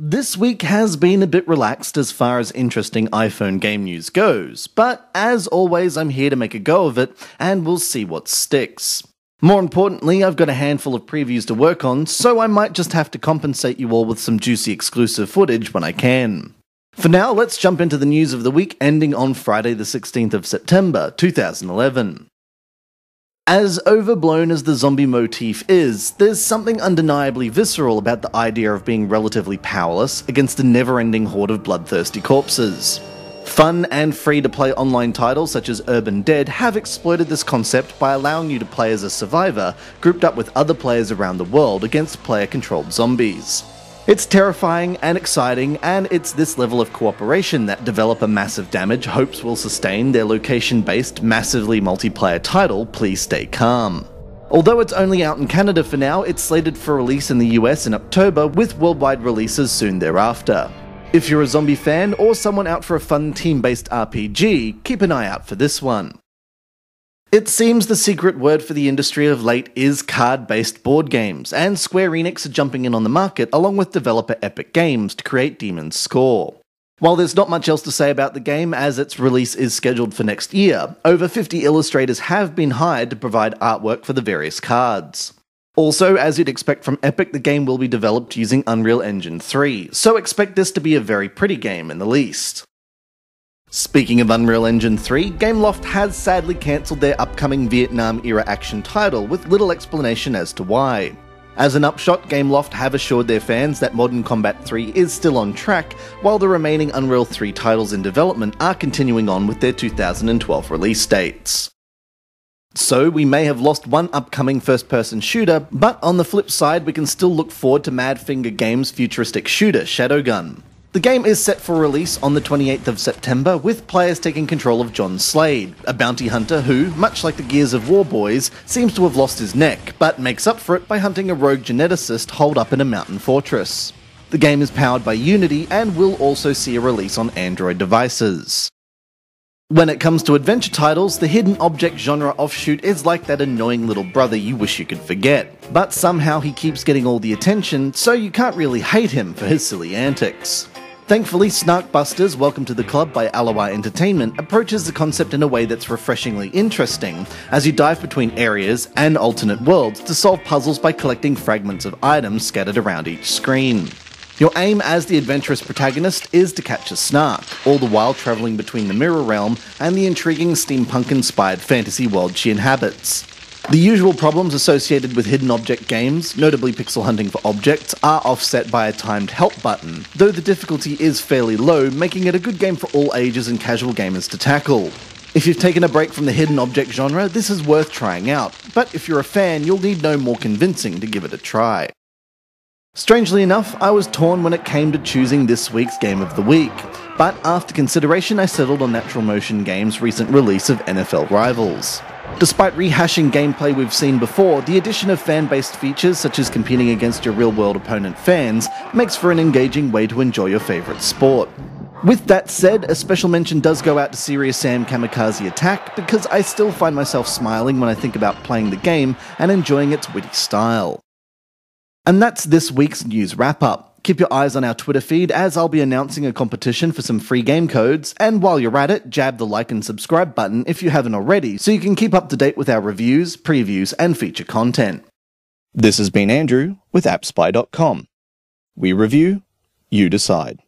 This week has been a bit relaxed as far as interesting iPhone game news goes, but as always I'm here to make a go of it, and we'll see what sticks. More importantly, I've got a handful of previews to work on, so I might just have to compensate you all with some juicy exclusive footage when I can. For now, let's jump into the news of the week ending on Friday the 16th of September, 2011. As overblown as the zombie motif is, there's something undeniably visceral about the idea of being relatively powerless against a never-ending horde of bloodthirsty corpses. Fun and free-to-play online titles such as Urban Dead have exploited this concept by allowing you to play as a survivor grouped up with other players around the world against player-controlled zombies. It's terrifying and exciting, and it's this level of cooperation that developer Massive Damage hopes will sustain their location-based, massively multiplayer title, Please Stay Calm. Although it's only out in Canada for now, it's slated for release in the US in October, with worldwide releases soon thereafter. If you're a zombie fan or someone out for a fun team-based RPG, keep an eye out for this one. It seems the secret word for the industry of late is card-based board games, and Square Enix are jumping in on the market along with developer Epic Games to create Demon's Score. While there's not much else to say about the game as its release is scheduled for next year, over 50 illustrators have been hired to provide artwork for the various cards. Also, as you'd expect from Epic, the game will be developed using Unreal Engine 3, so expect this to be a very pretty game in the least. Speaking of Unreal Engine 3, Gameloft has sadly cancelled their upcoming Vietnam-era action title with little explanation as to why. As an upshot, Gameloft have assured their fans that Modern Combat 3 is still on track, while the remaining Unreal 3 titles in development are continuing on with their 2012 release dates. So we may have lost one upcoming first-person shooter, but on the flip side we can still look forward to Madfinger Games' futuristic shooter, Shadowgun. The game is set for release on the 28th of September, with players taking control of John Slade, a bounty hunter who, much like the Gears of War boys, seems to have lost his neck, but makes up for it by hunting a rogue geneticist holed up in a mountain fortress. The game is powered by Unity and will also see a release on Android devices. When it comes to adventure titles, the hidden object genre offshoot is like that annoying little brother you wish you could forget, but somehow he keeps getting all the attention, so you can't really hate him for his silly antics. Thankfully, Snark Busters Welcome to the Club by Alloy Entertainment approaches the concept in a way that's refreshingly interesting, as you dive between areas and alternate worlds to solve puzzles by collecting fragments of items scattered around each screen. Your aim as the adventurous protagonist is to catch a Snark, all the while travelling between the Mirror Realm and the intriguing steampunk-inspired fantasy world she inhabits. The usual problems associated with hidden object games, notably pixel hunting for objects, are offset by a timed help button, though the difficulty is fairly low, making it a good game for all ages and casual gamers to tackle. If you've taken a break from the hidden object genre, this is worth trying out, but if you're a fan, you'll need no more convincing to give it a try. Strangely enough, I was torn when it came to choosing this week's Game of the Week, but after consideration I settled on Natural Motion Games' recent release of NFL Rivals. Despite rehashing gameplay we've seen before, the addition of fan-based features such as competing against your real-world opponent fans makes for an engaging way to enjoy your favourite sport. With that said, a special mention does go out to Serious Sam Kamikaze Attack because I still find myself smiling when I think about playing the game and enjoying its witty style. And that's this week's news wrap-up. Keep your eyes on our Twitter feed as I'll be announcing a competition for some free game codes, and while you're at it, jab the like and subscribe button if you haven't already so you can keep up to date with our reviews, previews, and feature content. This has been Andrew with AppSpy.com. We review, you decide.